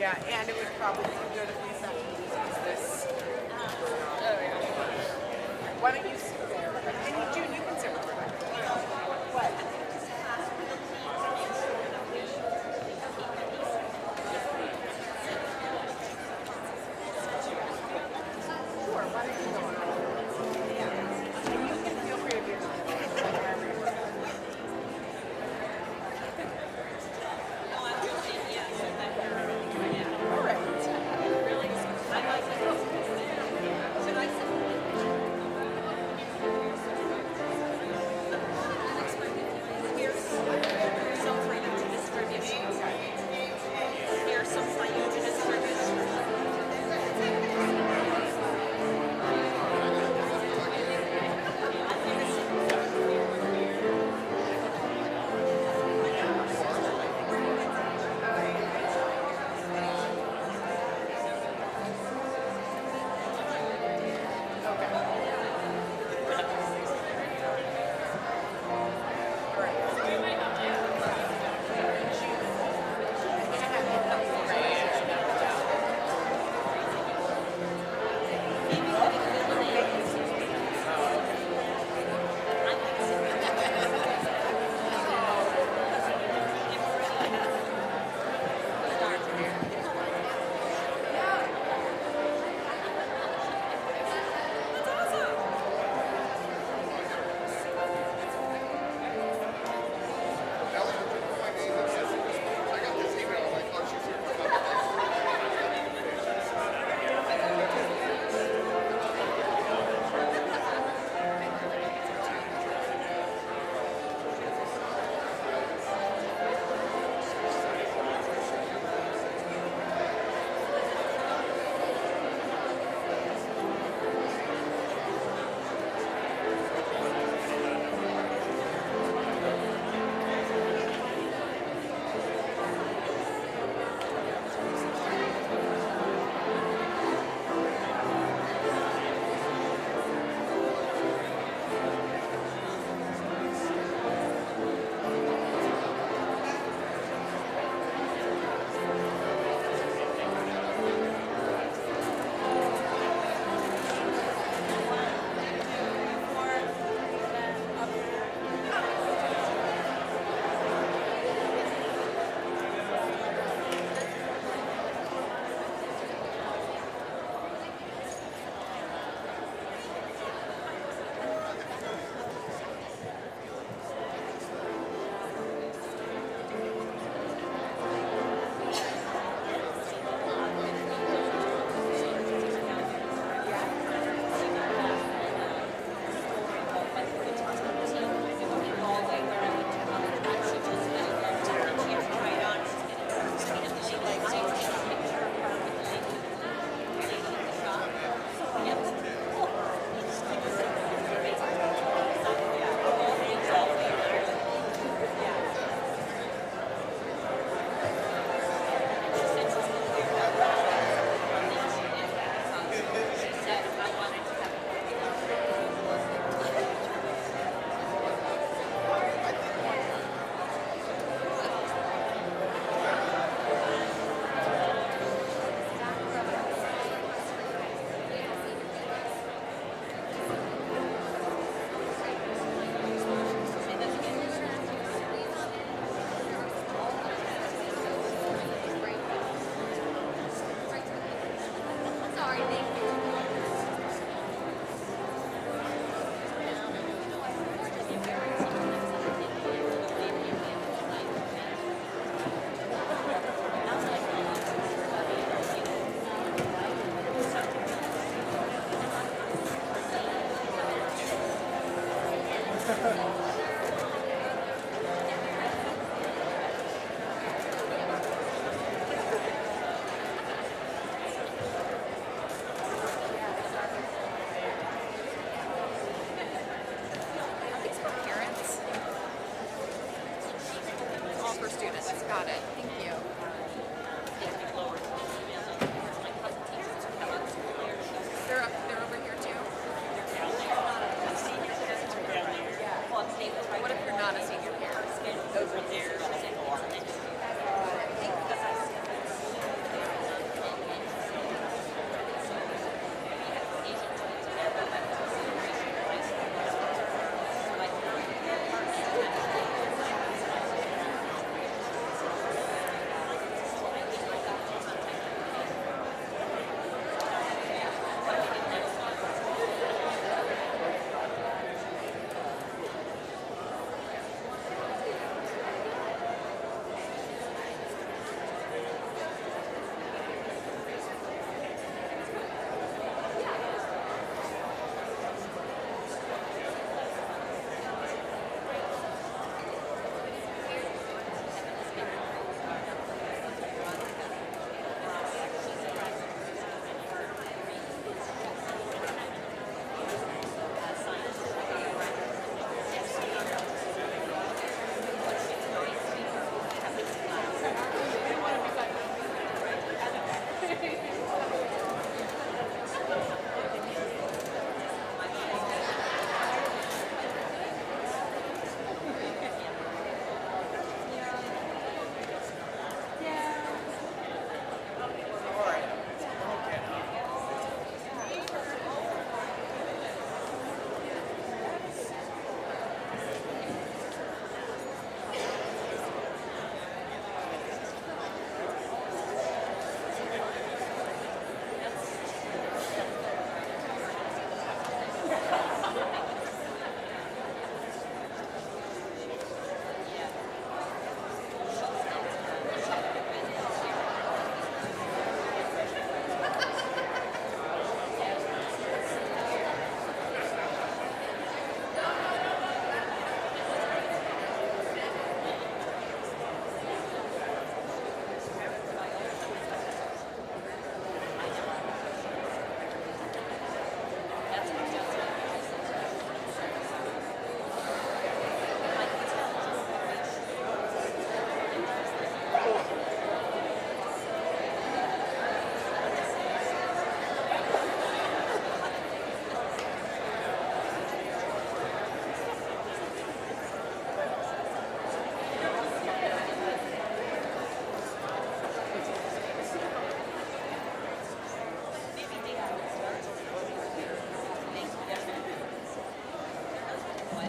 Yeah, and it would probably be good if we sat and use this. Oh, yeah. Why don't you sit there? And you, June, you can sit with Rebecca. What? Sure, why don't you go on? Yeah. And you can feel free to be on wherever you want. All right. Here's some for you to distribute.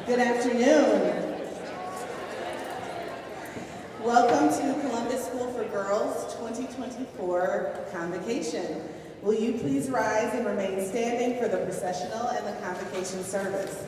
Good afternoon. Welcome to Columbus School for Girls 2024 Convocation. Will you please rise and remain standing for the processional and the convocation service?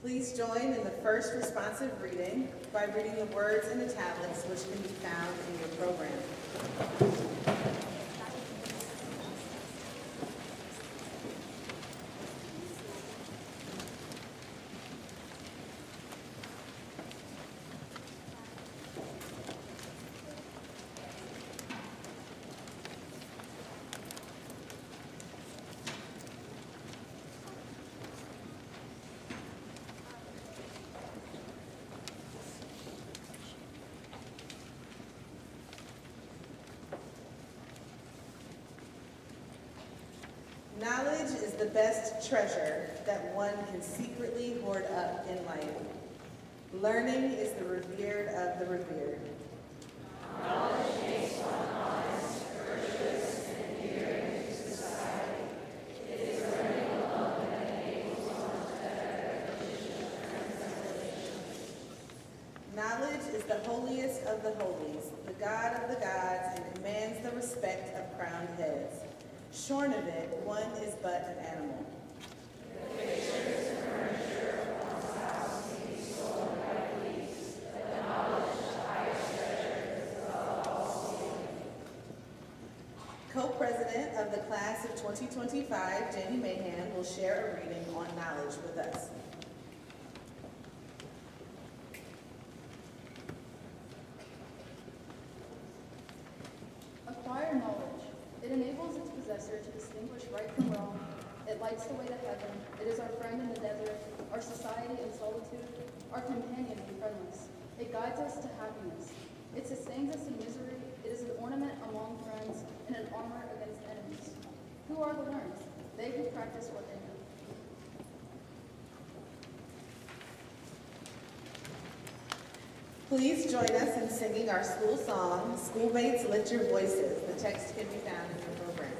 Please join in the first responsive reading by reading the words in italics which can be found in your program. Knowledge is the best treasure that one can secretly hoard up in life. Learning is the revered of the revered. Knowledge makes one honest, virtuous, and endearing to society. It is learning alone that enables one to better recognition of transcendence. Knowledge is the holiest of the holies, the God of the gods, and commands the respect of crowned heads. Shorn of it, one is but an animal. The pictures and furniture of one's house may be stolen by thieves, but the knowledge of the highest treasure is above all stealing. Co-president of the class of 2025, Janie Mahan, will share a reading on knowledge with us. Acquire knowledge. It enables its possessor to distinguish right from wrong. It lights the way to heaven. It is our friend in the desert, our society in solitude, our companion in friendless. It guides us to happiness. It sustains us in misery. It is an ornament among friends and an armor against enemies. Who are the learned? They who practice what they know. Please join us in singing our school song, Schoolmates Lift Your Voices. The text can be found in your program.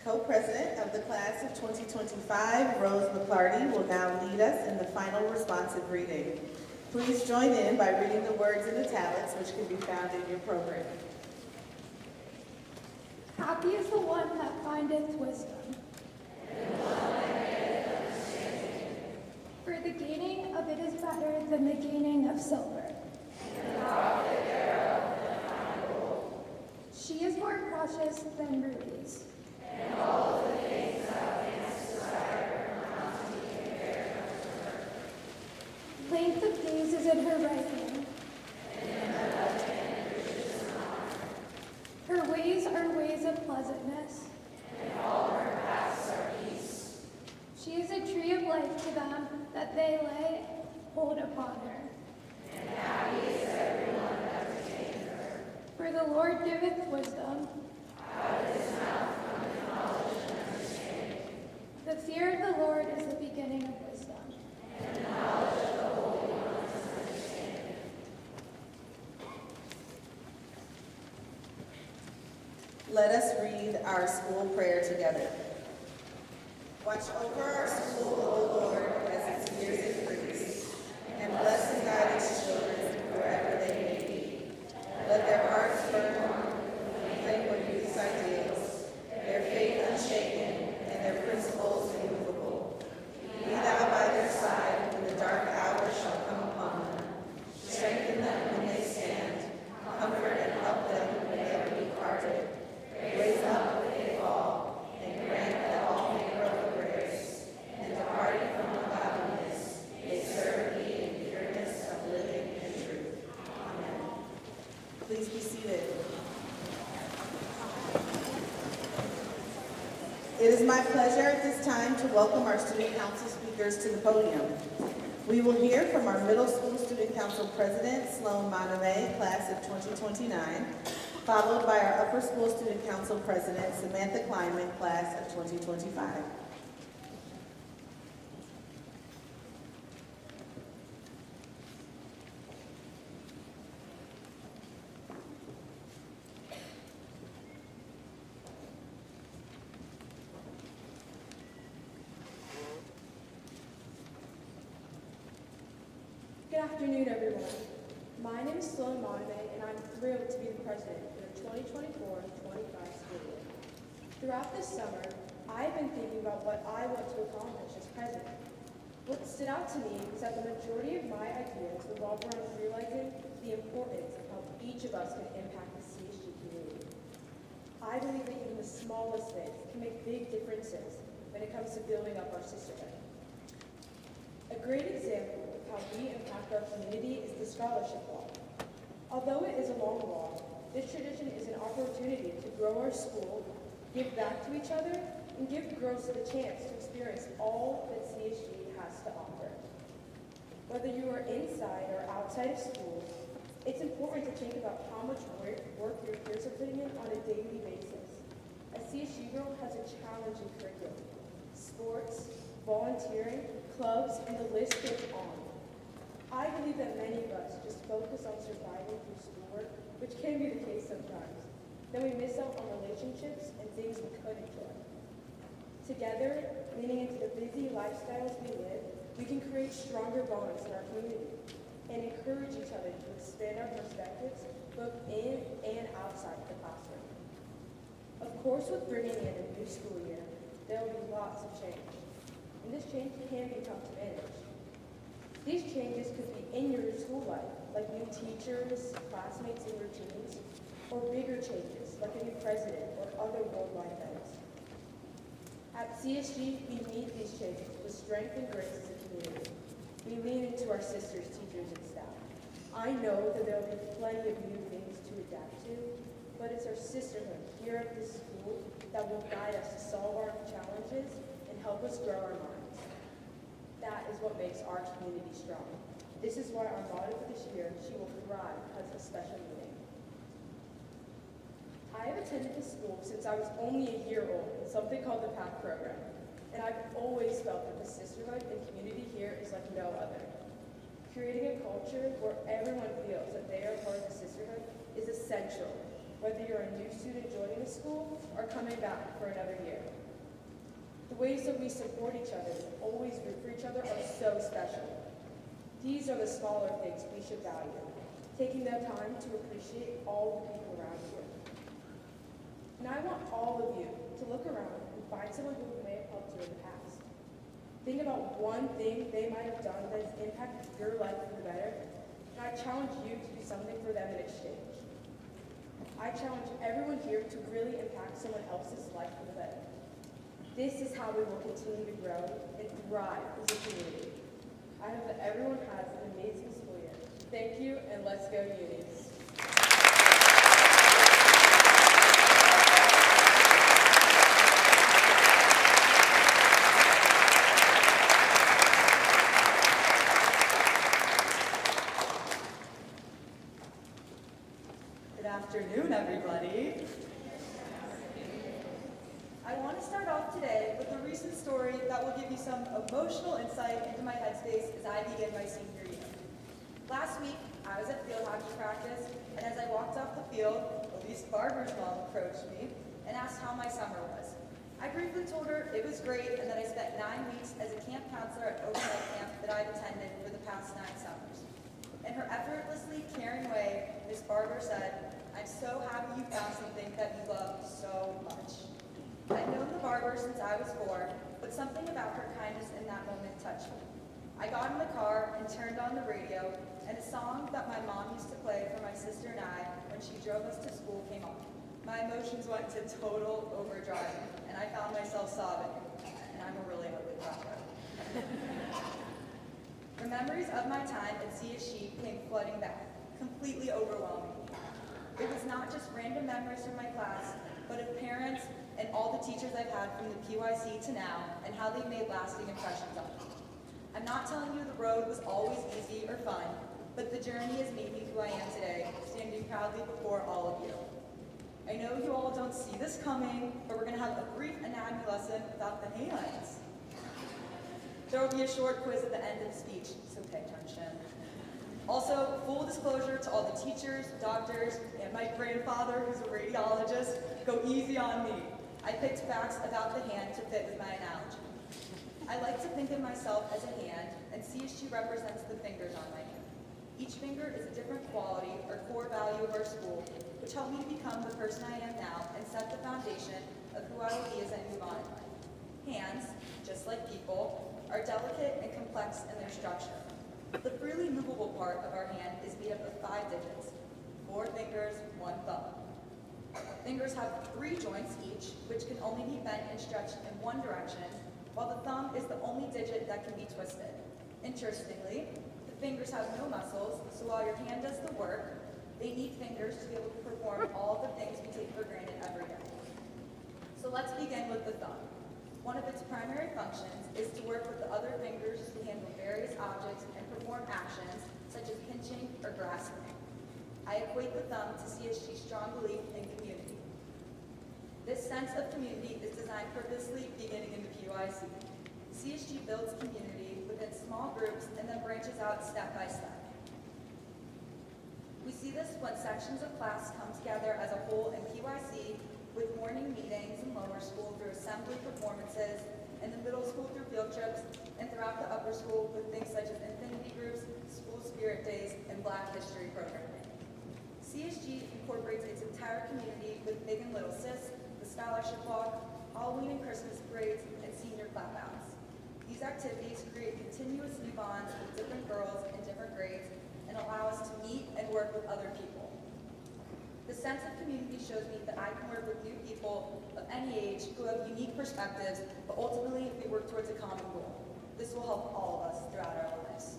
Co-president of the class of 2025, Rose McClarty, will now lead us in the final responsive reading. Please join in by reading the words in italics, which can be found in your program. Happy is the one that findeth wisdom. For the gaining of it is better than the gaining of silver. She is more precious less than rubies. Length of days is in her right hand. Her ways are ways of pleasantness. She is a tree of life to them that they lay hold upon her. For the Lord giveth wisdom. The fear of the Lord is the beginning of wisdom. Let us read our school prayer together. Watch over our school, O Lord, as its years increase, and bless and guide its children wherever they may be. Let their hearts burn with flame of youth's ideals, their faith unshaken, and their principles immovable. Be thou by their side when the dark hour shall come upon them. Strengthen them when they stand, comfort and help them when they are weak-hearted. Raise up when they fall, and grant that all may grow in grace, and departing from ungodliness, may serve thee in pureness of living and truth. Amen. Please be seated. It is my pleasure at this time to welcome our student council speakers to the podium. We will hear from our middle school student council president, Sloan Monterey, class of 2029, followed by our upper school student council president, Samantha Kleinman, class of 2025. Good afternoon, everyone. My name is Sloan Monterey, and I'm thrilled to be the president for the 2024-25 school year. Throughout this summer, I've been thinking about what I want to accomplish as president. What stood out to me is that the majority of my ideas revolve around realizing the importance of how each of us can impact the CSG community. I believe that even the smallest things can make big differences when it comes to building up our sisterhood. A great example of how we impact our community is the scholarship law. Although it is a long law, this tradition is an opportunity to grow our school, give back to each other, and give girls the chance to experience all that CSG has to offer. Whether you are inside or outside of school, it's important to think about how much work your peers are putting in on a daily basis. A CSG girl has a challenging curriculum: sports, volunteering, clubs, and the list goes on. I believe that many of us just focus on surviving through schoolwork, which can be the case sometimes. Then we miss out on relationships and things we could enjoy. Together, leaning into the busy lifestyles we live, we can create stronger bonds in our community and encourage each other to expand our perspectives both in and outside the classroom. Of course, with bringing in a new school year, there will be lots of change. And this change can be tough to manage. These changes could be in your school life, like new teachers, classmates, and routines, or bigger changes, like a new president or other worldwide events. At CSG, we meet these changes with strength and grace as a community. We lean into our sisters, teachers, and staff. I know that there will be plenty of new things to adapt to, but it's our sisterhood here at this school that will guide us to solve our challenges and help us grow our minds. That is what makes our community strong. This is why our motto for this year, "She will thrive," has a special meaning. I have attended this school since I was only a year old in something called the PAC program, and I've always felt that the sisterhood and community here is like no other. Creating a culture where everyone feels that they are part of the sisterhood is essential, whether you're a new student joining the school or coming back for another year. The ways that we support each other and always root for each other are so special. These are the smaller things we should value, taking the time to appreciate all the people around you. And I want all of you to look around and find someone who may have helped you in the past. Think about one thing they might have done that has impacted your life for the better, and I challenge you to do something for them in exchange. I challenge everyone here to really impact someone else's life for the better. This is how we will continue to grow and thrive as a community. I hope that everyone has an amazing school year. Thank you, and let's go Unis. Good afternoon, everybody. I want to start off today with a recent story that will give you some emotional insight into my headspace as I begin my senior year. Last week, I was at field hockey practice, and as I walked off the field, Elise Barber's mom approached me and asked how my summer was. I briefly told her it was great and that I spent 9 weeks as a camp counselor at oversight camp that I've attended for the past 9 summers. In her effortlessly caring way, Miss Barber said, "I'm so happy you found something that you love so much." I'd known the Barber since I was 4, but something about her kindness in that moment touched me. I got in the car and turned on the radio, and a song that my mom used to play for my sister and I when she drove us to school came on. My emotions went to total overdrive, and I found myself sobbing, and I'm a really ugly crier. The memories of my time at CSG came flooding back, completely overwhelming me. It was not just random memories from my class, but of parents and all the teachers I've had from the PYC to now, and how they made lasting impressions on me. I'm not telling you the road was always easy or fun, but the journey has made me who I am today, standing proudly before all of you. I know you all don't see this coming, but we're going to have a brief anatomy lesson about the hands. There will be a short quiz at the end of the speech, so pay attention. Also, full disclosure to all the teachers, doctors, and my grandfather, who's a radiologist, go easy on me. I picked facts about the hand to fit with my analogy. I like to think of myself as a hand, and CSG represents the fingers on my hand. Each finger is a different quality or core value of our school, which helped me to become the person I am now and set the foundation of who I will be as I move on in life. Hands, just like people, are delicate and complex in their structure. The freely movable part of our hand is made up of 5 digits, 4 fingers, 1 thumb. Fingers have 3 joints each, which can only be bent and stretched in one direction, while the thumb is the only digit that can be twisted. Interestingly, the fingers have no muscles, so while your hand does the work, they need fingers to be able to perform all the things we take for granted every day. So let's begin with the thumb. One of its primary functions is to work with the other fingers to handle various objects and perform actions such as pinching or grasping. I equate the thumb to CSG's strong belief in community. This sense of community is designed purposely beginning in the PYC. CSG builds community within small groups and then branches out step by step. We see this when sections of class come together as a whole in PYC, with morning meetings in lower school through assembly performances, in the middle school through field trips, and throughout the upper school with things such as infinity groups, school spirit days, and Black History programming. CSG incorporates its entire community with Big and Little Sis, the Scholarship Walk, Halloween and Christmas parades, and senior clapouts. These activities create continuous new bonds with different girls in different grades and allow us to meet and work with other people. The sense of community shows me that I can work with new people of any age who have unique perspectives, but ultimately we work towards a common goal. This will help all of us throughout our lives.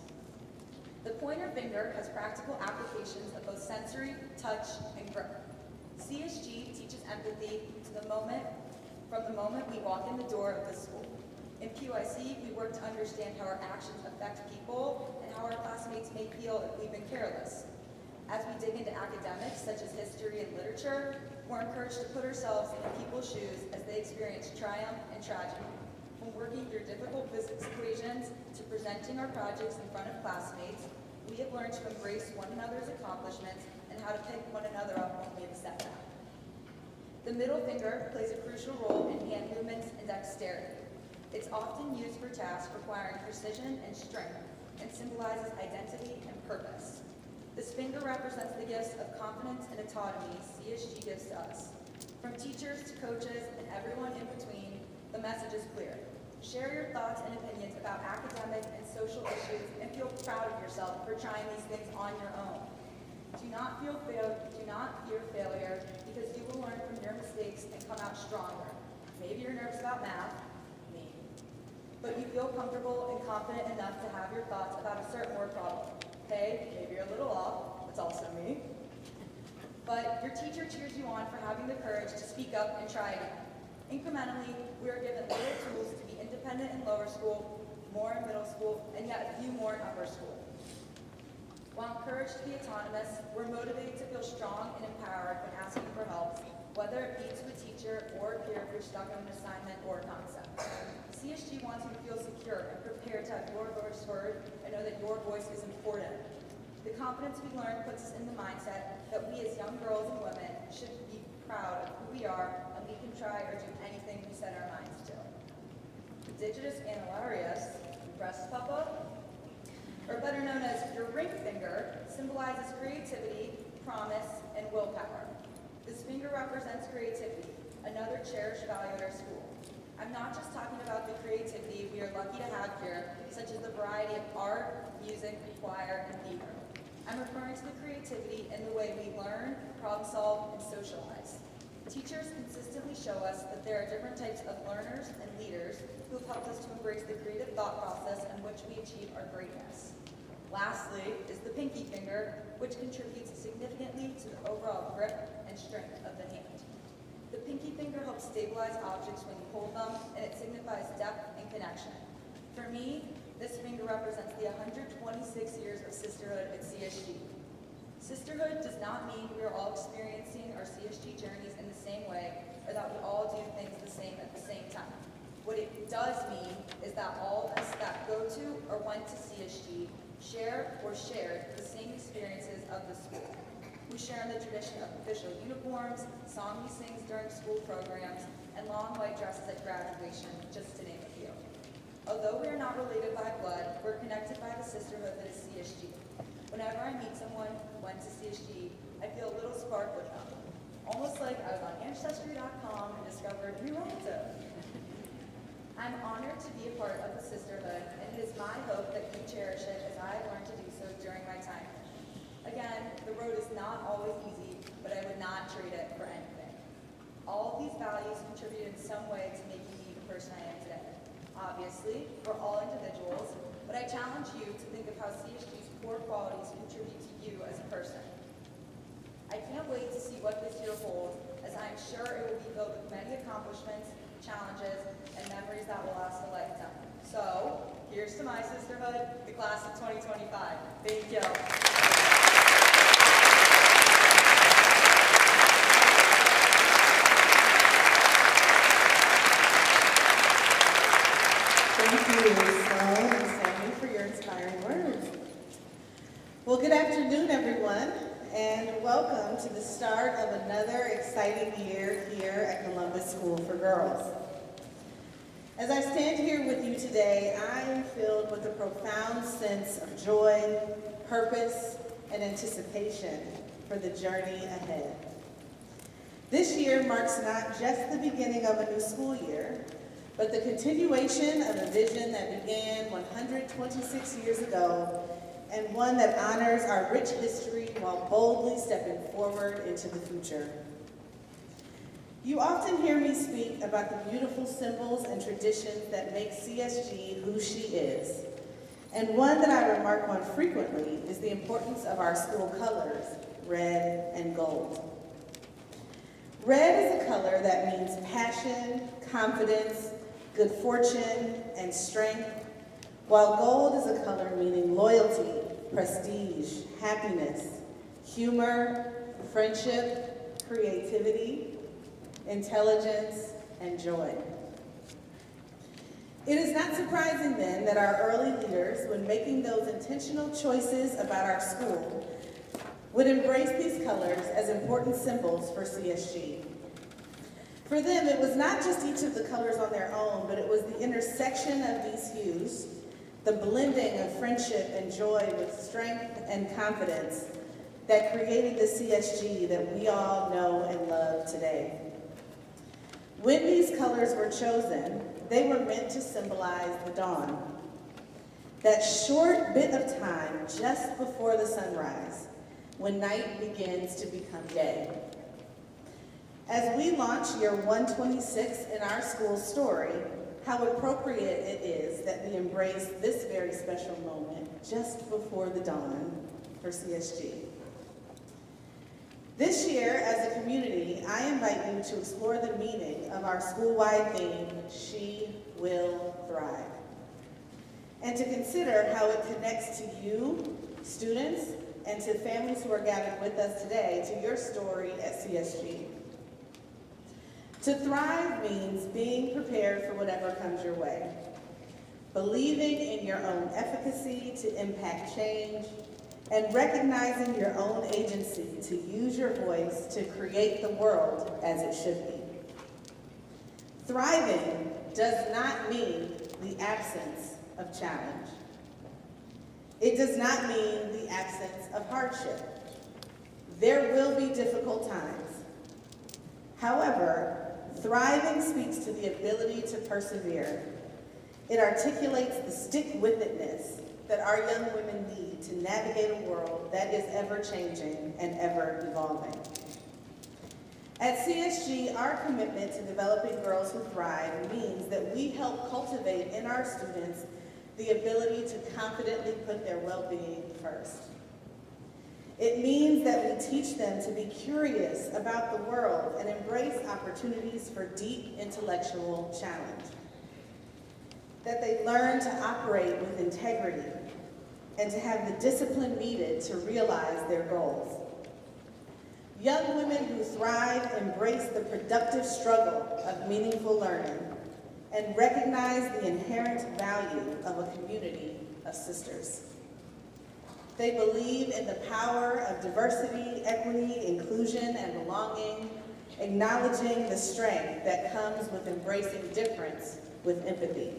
The pointer finger has practical applications of both sensory, touch, and grip. CSG teaches empathy from the moment we walk in the door of the school. In PYC, we work to understand how our actions affect people and how our classmates may feel if we've been careless. As we dig into academics, such as history and literature, we're encouraged to put ourselves in people's shoes as they experience triumph and tragedy. From working through difficult physics equations to presenting our projects in front of classmates, we have learned to embrace one another's accomplishments and how to pick one another up when we have a setback. The middle finger plays a crucial role in hand movements and dexterity. It's often used for tasks requiring precision and strength and symbolizes identity and purpose. This finger represents the gifts of confidence and autonomy CSG gives to us. From teachers to coaches and everyone in between, the message is clear. Share your thoughts and opinions about academic and social issues and feel proud of yourself for trying these things on your own. Do not fear failure, because you will learn from your mistakes and come out stronger. Maybe you're nervous about math, me. But you feel comfortable and confident enough to have your thoughts about a certain word problem. Hey, maybe you're a little off, it's also me. But your teacher cheers you on for having the courage to speak up and try again. Incrementally, we are given little tools to be independent in lower school, more in middle school, and yet a few more in upper school. While encouraged to be autonomous, we're motivated to feel strong and empowered when asking for help, whether it be to a teacher or a peer if you're stuck on an assignment or a concept. CSG wants you to feel secure and prepared to have your voice heard and know that your voice is important. The confidence we learn puts us in the mindset that we as young girls and women should be proud of who we are, and we can try or do anything we set our minds to. Digitus annularius, breast papa, or better known as your ring finger, symbolizes creativity, promise, and willpower. This finger represents creativity, another cherished value at our school. I'm not just talking about the creativity we are lucky to have here, such as the variety of art, music, choir, and theater. I'm referring to the creativity in the way we learn, problem solve, and socialize. Teachers consistently show us that there are different types of learners and leaders who have helped us to embrace the creative thought process in which we achieve our greatness. Lastly is the pinky finger, which contributes significantly to the overall grip and strength of the hand. The pinky finger helps stabilize objects when you hold them, and it signifies depth and connection. For me, this finger represents the 126 years of sisterhood at CSG. Sisterhood does not mean we are all experiencing our CSG journeys in the same way, or that we all do things the same at the same time. What it does mean is that all of us that go to or went to CSG share or shared the same experiences of the school. We share in the tradition of official uniforms, song we sing during school programs, and long white dresses at graduation, just to name a few. Although we are not related by blood, we're connected by the sisterhood that is CSG. Whenever I meet someone who went to CSG, I feel a little spark with them. Almost like I was on Ancestry.com and discovered a new relative. I'm honored to be a part of the sisterhood, and it is my hope that you cherish it as I learned to do so during my time. Again, the road is not always easy, but I would not trade it for anything. All of these values contribute in some way to making me the person I am today. Obviously, we're all individuals, but I challenge you to think of how CSG's core qualities contribute to you as a person. I can't wait to see what this year holds, as I'm sure it will be filled with many accomplishments, challenges, and memories that will last a lifetime. So, here's to my sisterhood, the class of 2025. Thank you. Thank you, Sloan and Sammy, for your inspiring words. Well, good afternoon, everyone, and welcome to the start of another exciting year here at Columbus School for Girls. As I stand here with you today, I am filled with a profound sense of joy, purpose, and anticipation for the journey ahead. This year marks not just the beginning of a new school year, but the continuation of a vision that began 126 years ago, and one that honors our rich history while boldly stepping forward into the future. You often hear me speak about the beautiful symbols and traditions that make CSG who she is. And one that I remark on frequently is the importance of our school colors, red and gold. Red is a color that means passion, confidence, good fortune, and strength, while gold is a color meaning loyalty, prestige, happiness, humor, friendship, creativity, intelligence, and joy. It is not surprising then that our early leaders, when making those intentional choices about our school, would embrace these colors as important symbols for CSG. For them, it was not just each of the colors on their own, but it was the intersection of these hues, the blending of friendship and joy with strength and confidence that created the CSG that we all know and love today. When these colors were chosen, they were meant to symbolize the dawn. That short bit of time just before the sunrise, when night begins to become day. As we launch year 126 in our school story, how appropriate it is that we embrace this very special moment just before the dawn for CSG. This year, as a community, I invite you to explore the meaning of our school-wide theme, She Will Thrive, and to consider how it connects to you, students, and to families who are gathered with us today to your story at CSG. To thrive means being prepared for whatever comes your way, believing in your own efficacy to impact change, and recognizing your own agency to use your voice to create the world as it should be. Thriving does not mean the absence of challenge. It does not mean the absence of hardship. There will be difficult times. However, thriving speaks to the ability to persevere. It articulates the stick-with-itness that our young women need to navigate a world that is ever-changing and ever-evolving. At CSG, our commitment to developing girls who thrive means that we help cultivate in our students the ability to confidently put their well-being first. It means that we teach them to be curious about the world and embrace opportunities for deep intellectual challenge. That they learn to operate with integrity and to have the discipline needed to realize their goals. Young women who thrive embrace the productive struggle of meaningful learning and recognize the inherent value of a community of sisters. They believe in the power of diversity, equity, inclusion, and belonging, acknowledging the strength that comes with embracing difference with empathy.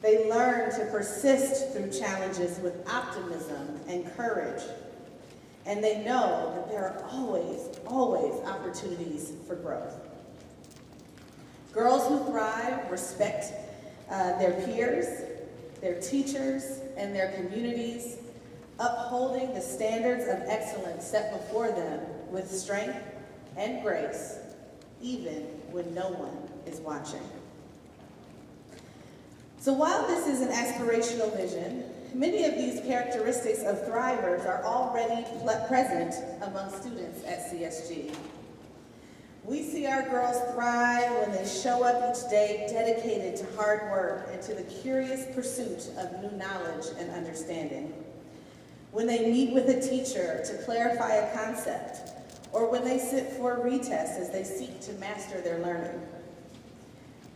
They learn to persist through challenges with optimism and courage. And they know that there are always opportunities for growth. Girls who thrive respect their peers, their teachers, and their communities, upholding the standards of excellence set before them with strength and grace, even when no one is watching. So while this is an aspirational vision, many of these characteristics of thrivers are already present among students at CSG. We see our girls thrive when they show up each day dedicated to hard work and to the curious pursuit of new knowledge and understanding. When they meet with a teacher to clarify a concept, or when they sit for a retest as they seek to master their learning.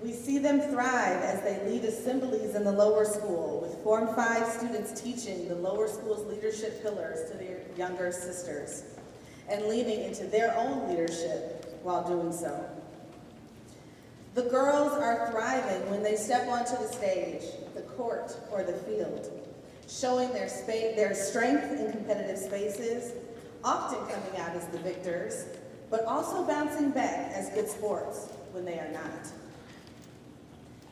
We see them thrive as they lead assemblies in the lower school, with Form 5 students teaching the lower school's leadership pillars to their younger sisters, and leaning into their own leadership while doing so. The girls are thriving when they step onto the stage, the court, or the field, showing their strength in competitive spaces, often coming out as the victors, but also bouncing back as good sports when they are not.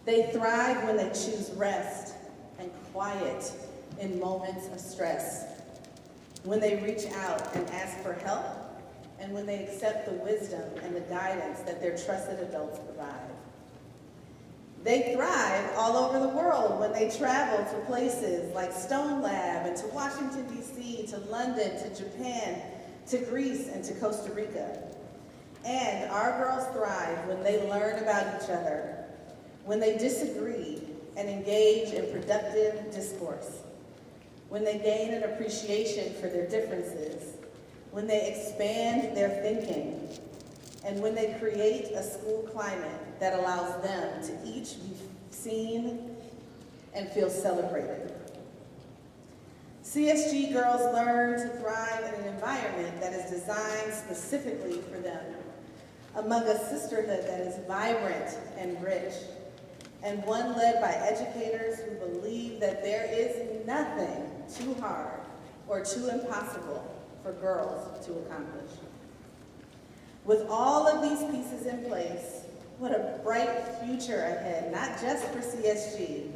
They thrive when they choose rest and quiet in moments of stress, when they reach out and ask for help, and when they accept the wisdom and the guidance that their trusted adults provide. They thrive all over the world when they travel to places like Stone Lab and to Washington, D.C., to London, to Japan, to Greece, and to Costa Rica. And our girls thrive when they learn about each other, when they disagree and engage in productive discourse, when they gain an appreciation for their differences, when they expand their thinking, and when they create a school climate that allows them to each be seen and feel celebrated. CSG girls learn to thrive in an environment that is designed specifically for them, among a sisterhood that is vibrant and rich, and one led by educators who believe that there is nothing too hard or too impossible for girls to accomplish. With all of these pieces in place, what a bright future ahead, not just for CSG,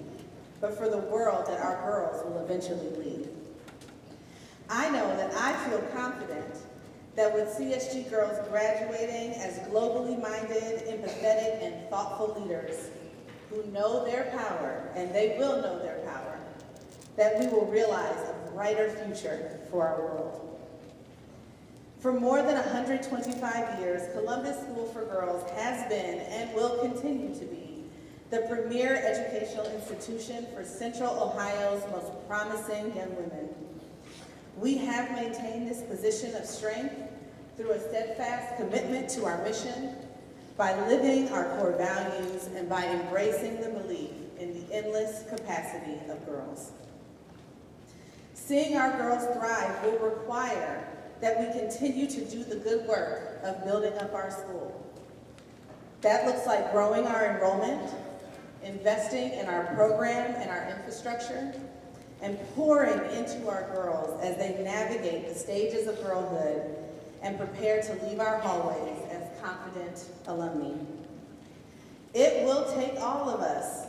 but for the world that our girls will eventually lead. I know that I feel confident that with CSG girls graduating as globally minded, empathetic, and thoughtful leaders who know their power, and they will know their power, that we will realize a brighter future for our world. For more than 125 years, Columbus School for Girls has been and will continue to be the premier educational institution for Central Ohio's most promising young women. We have maintained this position of strength through a steadfast commitment to our mission, by living our core values, and by embracing the belief in the endless capacity of girls. Seeing our girls thrive will require that we continue to do the good work of building up our school. That looks like growing our enrollment, investing in our program and our infrastructure, and pouring into our girls as they navigate the stages of girlhood and prepare to leave our hallways as confident alumni. It will take all of us,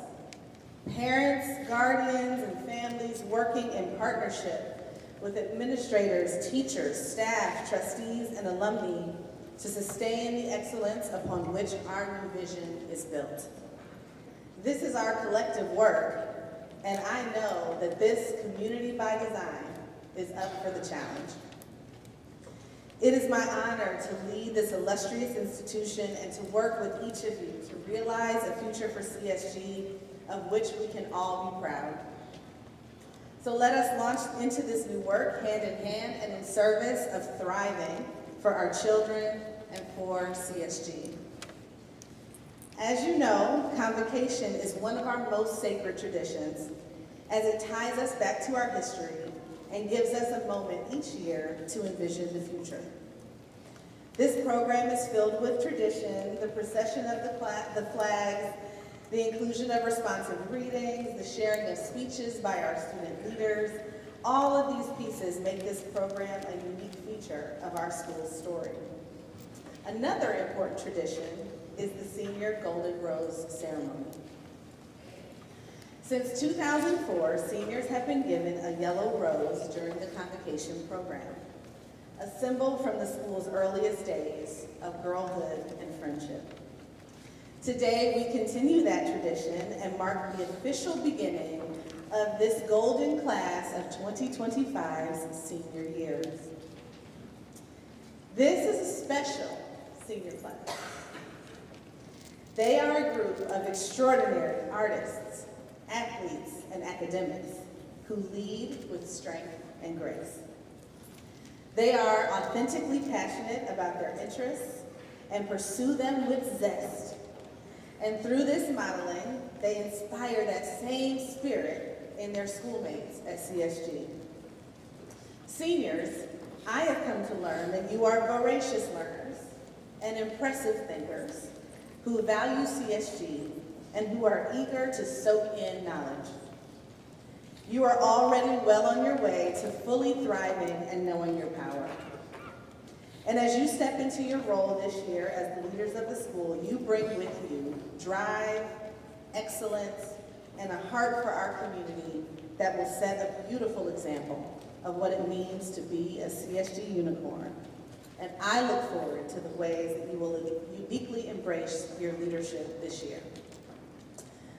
parents, guardians, and families working in partnership with administrators, teachers, staff, trustees, and alumni to sustain the excellence upon which our new vision is built. This is our collective work, and I know that this community by design is up for the challenge. It is my honor to lead this illustrious institution and to work with each of you to realize a future for CSG of which we can all be proud. So let us launch into this new work hand in hand and in service of thriving for our children and for CSG. As you know, Convocation is one of our most sacred traditions, as it ties us back to our history and gives us a moment each year to envision the future. This program is filled with tradition, the procession of the flags, the inclusion of responsive readings, the sharing of speeches by our student leaders. All of these pieces make this program a unique feature of our school's story. Another important tradition is the Senior Golden Rose Ceremony. Since 2004, seniors have been given a yellow rose during the Convocation program, a symbol from the school's earliest days of girlhood and friendship. Today, we continue that tradition and mark the official beginning of this golden class of 2025's senior years. This is a special senior class. They are a group of extraordinary artists, athletes, and academics who lead with strength and grace. They are authentically passionate about their interests and pursue them with zest. And through this modeling, they inspire that same spirit in their schoolmates at CSG. Seniors, I have come to learn that you are voracious learners and impressive thinkers who value CSG and who are eager to soak in knowledge. You are already well on your way to fully thriving and knowing your power. And as you step into your role this year as the leaders of the school, you bring with you drive, excellence, and a heart for our community that will set a beautiful example of what it means to be a CSG unicorn. And I look forward to the ways that you will uniquely embrace your leadership this year.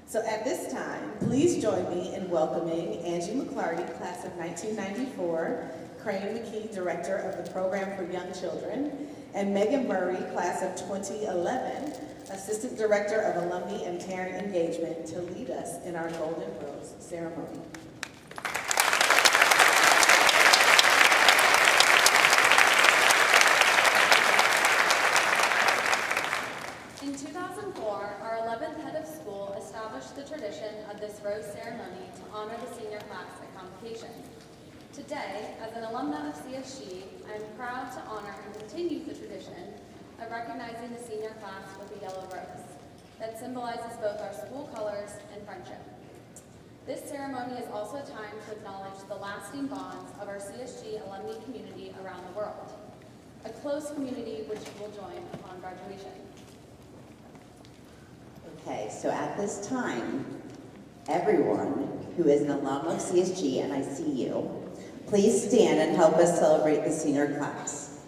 So at this time, please join me in welcoming Angie McClarty, class of 1994, Crane McKee, Director of the Program for Young Children, and Megan Murray, class of 2011, Assistant Director of Alumni and Parent Engagement, to lead us in our Golden Rose ceremony. In 2004, our 11th head of school established the tradition of this rose ceremony to honor the senior class at Convocation. Today, as an alumna of CSG, I am proud to honor and continue the tradition of recognizing the senior class with a yellow rose that symbolizes both our school colors and friendship. This ceremony is also a time to acknowledge the lasting bonds of our CSG alumni community around the world, a close community which you will join upon graduation. Okay, so at this time, everyone who is an alum of CSG, and I see you, Please stand and help us celebrate the senior class.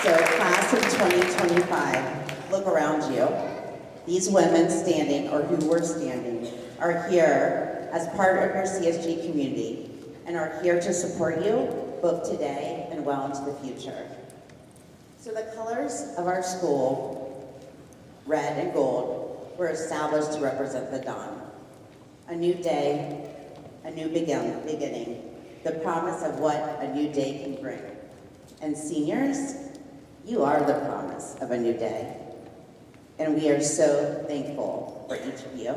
So, class of 2025, look around you. These women standing, or who were standing, are here as part of your CSG community and are here to support you both today and well into the future. So the colors of our school, red and gold, were established to represent the dawn. A new day, a new beginning, the promise of what a new day can bring. And seniors, you are the promise of a new day. And we are so thankful for each of you.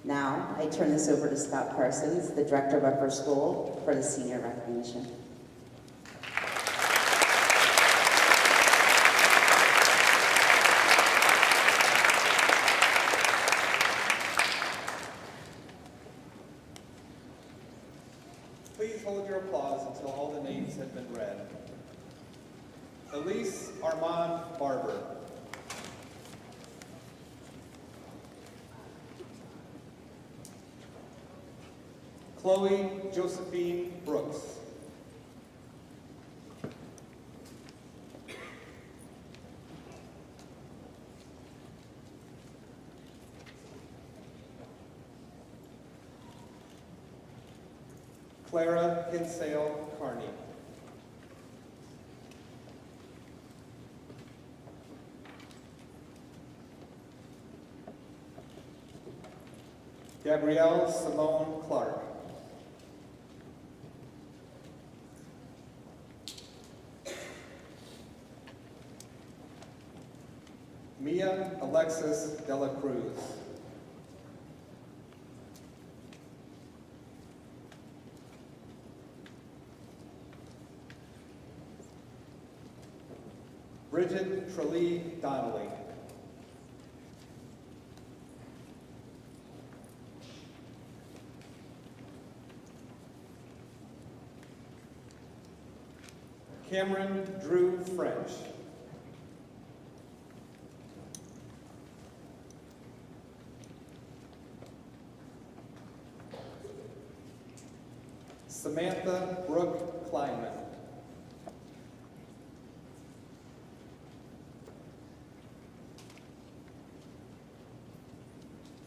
Now, I turn this over to Scott Parsons, the Director of Upper School, for the senior recognition. Please hold your applause until all the names have been read. Elise Armand Barber. Chloe Josephine Brooks. Clara Kinsale Carney. Gabrielle Simone Clark. Mia Alexis Dela Cruz. Bridget Tralee Donnelly. Cameron Drew French. Samantha Brooke Kleinman.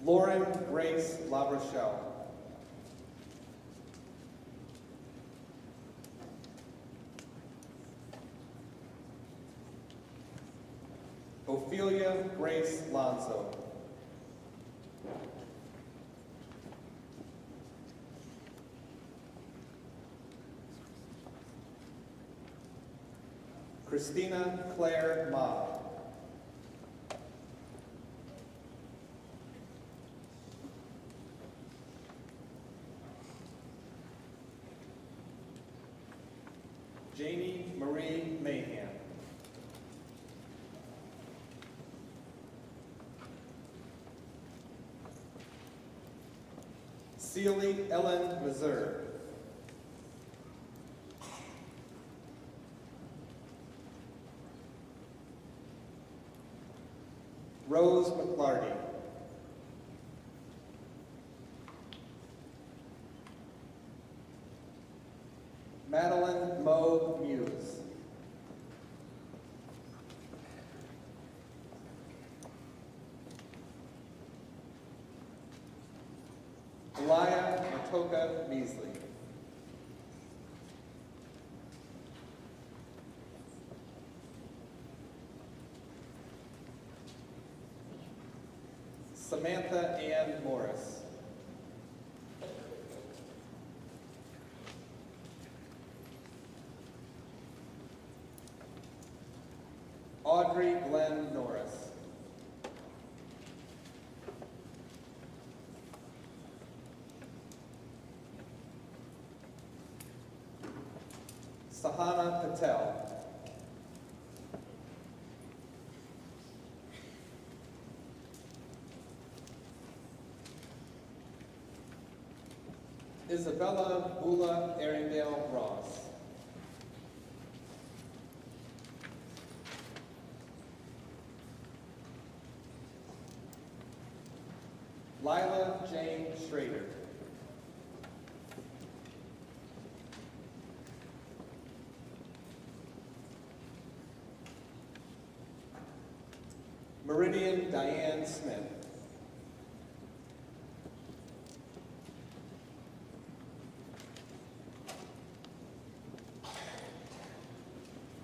Lauren Grace LaRochelle. Ophelia Grace Lonzo. Christina Claire Ma. Janie Marie Mahan. Celie Ellen Mazur. Rose McClarty. Madeline Moe Muse. Elia Matoka Measley. Samantha Ann Morris. Audrey Glenn Norris. Sahana Patel. Isabella Bula Arundel Ross. Lila Jane Schrader. Meridian Diane Smith.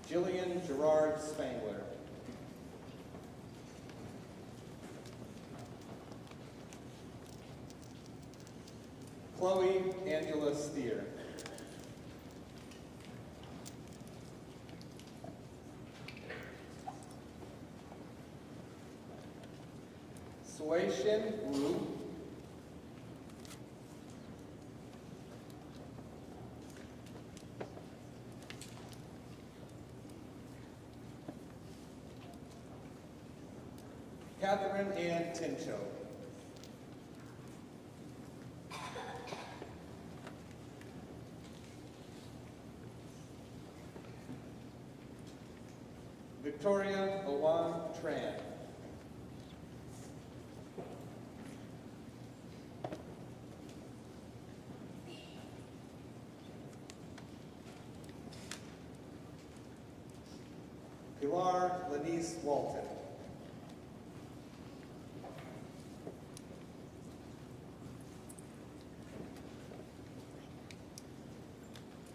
Jillian Gerard Spangler. Chloe Angela Steer. Suaishin Wu. Catherine Ann Tincho. Victoria Owan Tran. Pilar Lenise Walton.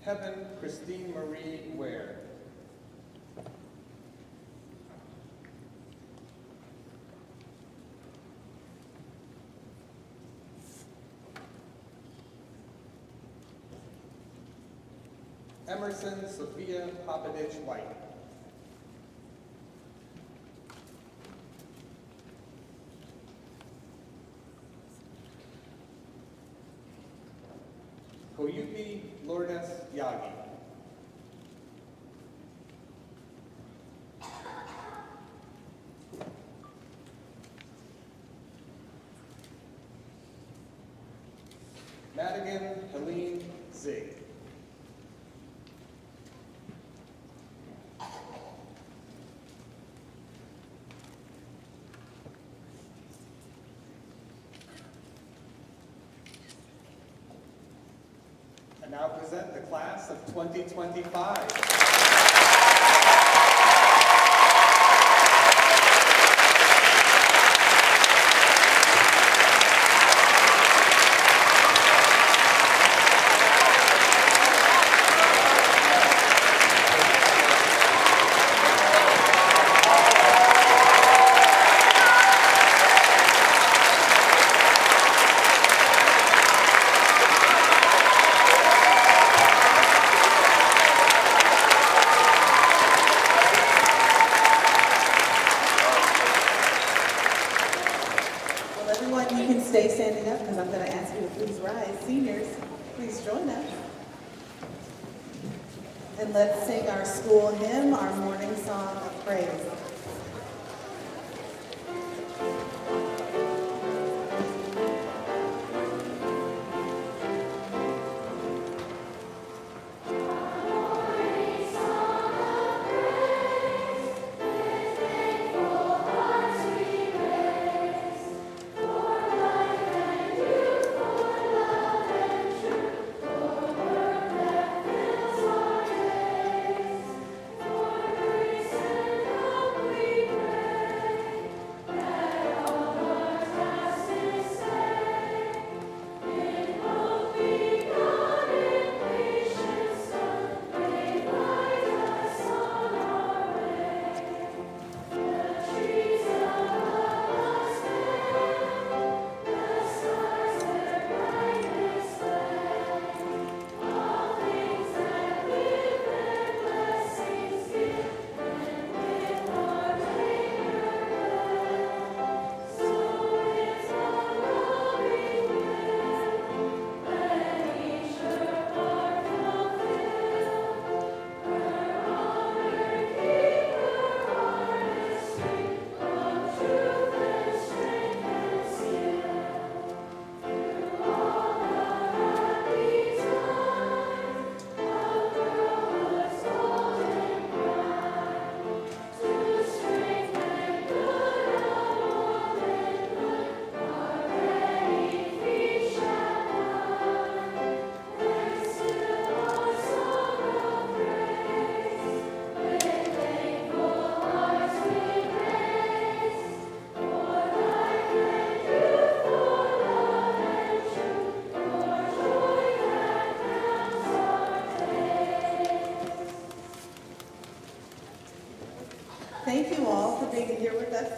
Heaven Christine Marie Ware. Emerson Sophia Popovich White. Koyuki Lourdes Yagi. Madigan Helene Zig. I now present the class of 2025. Well, everyone, you can stay standing up because I'm going to ask you to please rise. Seniors, please join us. And let's sing our school hymn, our morning song of praise. For grace and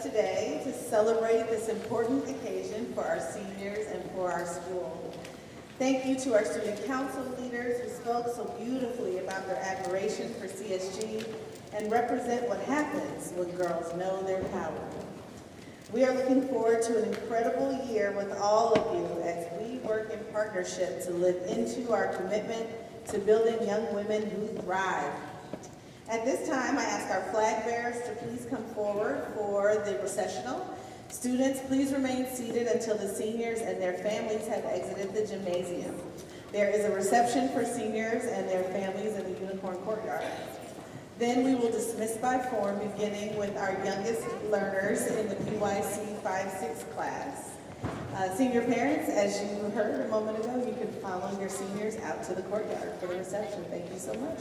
us today to celebrate this important occasion for our seniors and for our school. Thank you to our student council leaders who spoke so beautifully about their admiration for CSG and represent what happens when girls know their power. We are looking forward to an incredible year with all of you as we work in partnership to live into our commitment to building young women who thrive. At this time, I ask our flag bearers to please come forward for the recessional. Students, please remain seated until the seniors and their families have exited the gymnasium. There is a reception for seniors and their families in the Unicorn Courtyard. Then we will dismiss by form, beginning with our youngest learners in the PYC 5-6 class. Senior parents, as you heard a moment ago, you can follow your seniors out to the courtyard for the reception. Thank you so much.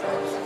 Thank you.